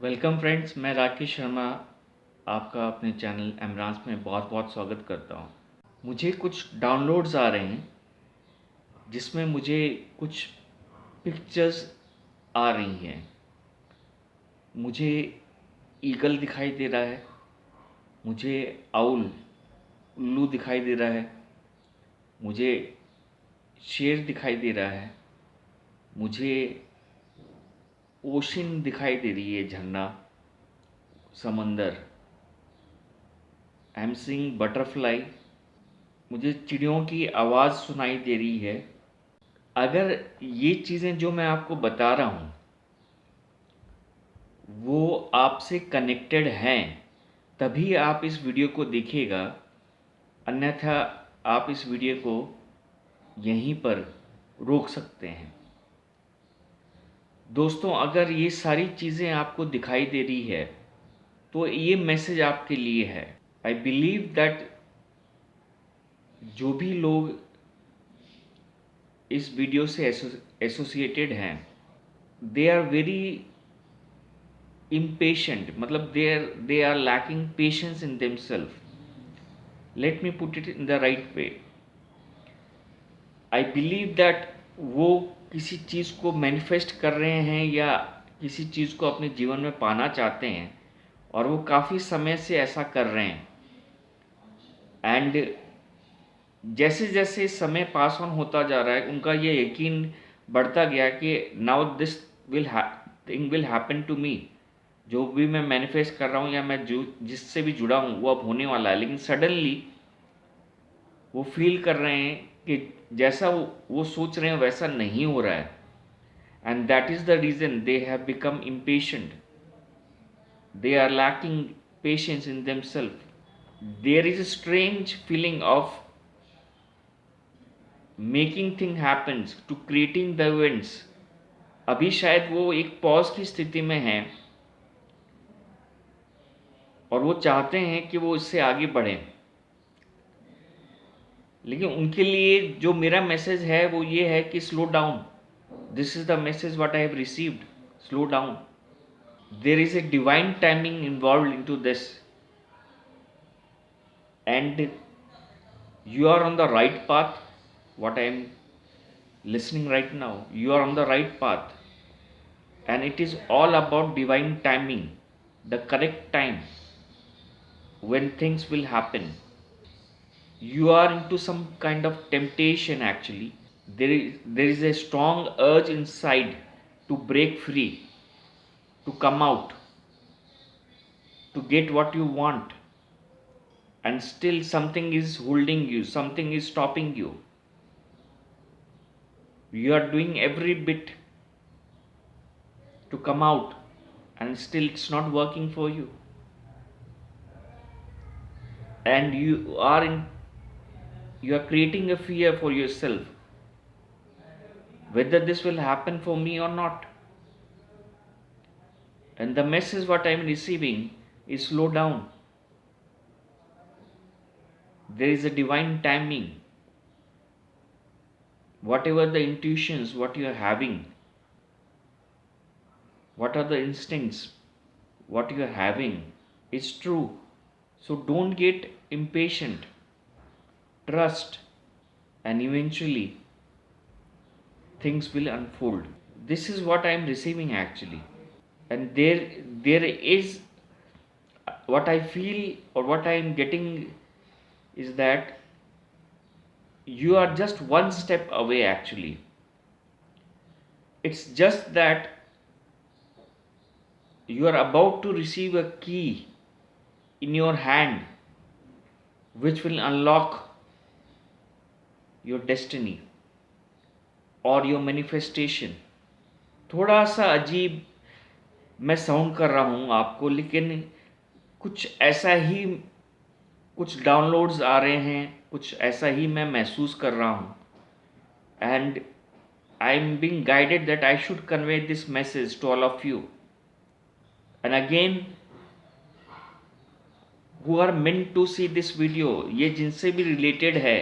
Welcome friends, मैं राकेश शर्मा आपका अपने चैनल एमरांस में बहुत बहुत स्वागत करता हूँ। मुझे कुछ डाउनलोड्स आ रहे हैं जिसमें मुझे कुछ पिक्चर्स आ रही हैं। मुझे ईगल दिखाई दे रहा है, मुझे आउल उल्लू दिखाई दे रहा है, मुझे शेर दिखाई दे रहा है, मुझे ओशन दिखाई दे रही है, झरना, समंदर। I am seeing butterfly. मुझे चिड़ियों की आवाज़ सुनाई दे रही है। अगर ये चीज़ें जो मैं आपको बता रहा हूँ वो आपसे कनेक्टेड हैं, तभी आप इस वीडियो को देखिएगा, अन्यथा आप इस वीडियो को यहीं पर रोक सकते हैं। दोस्तों, अगर ये सारी चीज़ें आपको दिखाई दे रही है तो ये मैसेज आपके लिए है। आई बिलीव दैट जो भी लोग इस वीडियो से एसोसिएटेड हैं, दे आर वेरी impatient, मतलब they are lacking patience in themselves. Let me put it in the right way. I believe that वो किसी चीज़ को मैनिफेस्ट कर रहे हैं या किसी चीज़ को अपने जीवन में पाना चाहते हैं, और वो काफ़ी समय से ऐसा कर रहे हैं। एंड जैसे जैसे समय पास ऑन होता जा रहा है, उनका ये यकीन बढ़ता गया कि now this will thing will happen to me. जो भी मैं मैनिफेस्ट कर रहा हूँ या मैं जो जिससे भी जुड़ा हूँ वो अब होने वाला है। लेकिन सडनली वो फील कर रहे हैं कि जैसा वो सोच रहे हैं वैसा नहीं हो रहा है। And that is the reason they have become impatient, they are lacking patience in themselves. There is a strange feeling of making thing happens to creating the events. अभी शायद वो एक पॉज की स्थिति में हैं और वो चाहते हैं कि वो इससे आगे बढ़ें। लेकिन उनके लिए जो मेरा मैसेज है वो ये है कि slow down. This is the message what I have received. Slow down. There is a divine timing involve in to this, and you are on the right path. What I am listening right now, you are on the right path, and it is all about divine timing, the correct time when things will happen. You are into some kind of temptation. Actually, there is a strong urge inside to break free, to come out, to get what you want, and still something is holding you, something is stopping you. You are doing every bit to come out, and still it's not working for you, and you are creating a fear for yourself whether this will happen for me or not. And the message what I am receiving is slow down. There is a divine timing. Whatever the intuitions what you are having, what are the instincts what you are having, is true. So don't get impatient. Trust, and eventually things will unfold. This is what I am receiving actually. And there is, what I feel or what I am getting is that you are just one step away actually. It's just that you are about to receive a key in your hand which will unlock your destiny or your manifestation. थोड़ा सा अजीब मैं sound कर रहा हूँ आपको, लेकिन कुछ ऐसा ही, कुछ डाउनलोड्स आ रहे हैं, कुछ ऐसा ही मैं महसूस कर रहा हूँ। And I am being guided that I should convey this message to all of you. And again, who are meant to see this video, ये जिनसे भी रिलेटेड है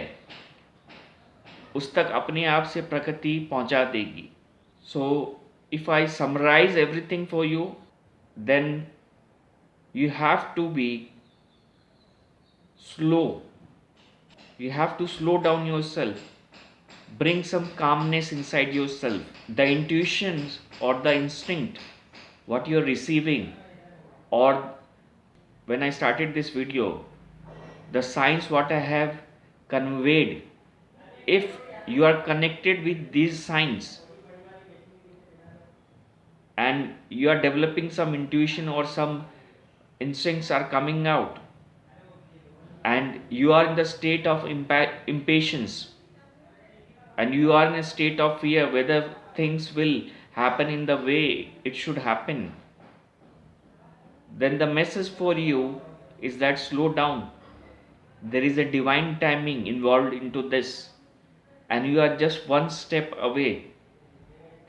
उस तक अपने आप से प्रकृति पहुंचा देगी। So if I summarise everything for you, then you have to be slow. You have to slow down yourself, bring some calmness inside yourself. The intuitions or the instinct, what you're receiving, or when I started this video, the signs what I have conveyed, if you are connected with these signs and you are developing some intuition or some instincts are coming out, and you are in the state of impatience, and you are in a state of fear whether things will happen in the way it should happen, then the message for you is that slow down. There is a divine timing involved into this, and you are just one step away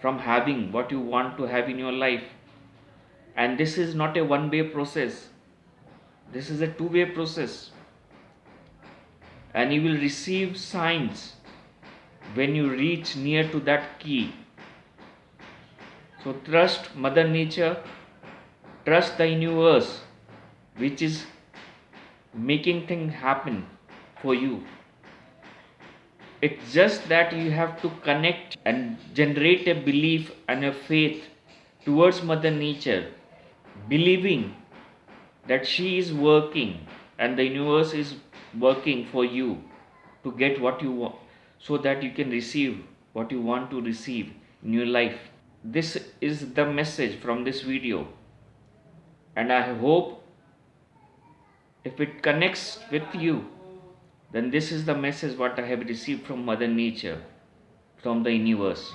from having what you want to have in your life. And this is not a one-way process, this is a two-way process, and you will receive signs when you reach near to that key. So trust Mother Nature, trust the universe, which is making things happen for you. It's just that you have to connect and generate a belief and a faith towards Mother Nature, believing that she is working and the universe is working for you to get what you want, so that you can receive what you want to receive in your life. This is the message from this video, and I hope if it connects with you, then this is the message what I have received from Mother Nature, from the universe.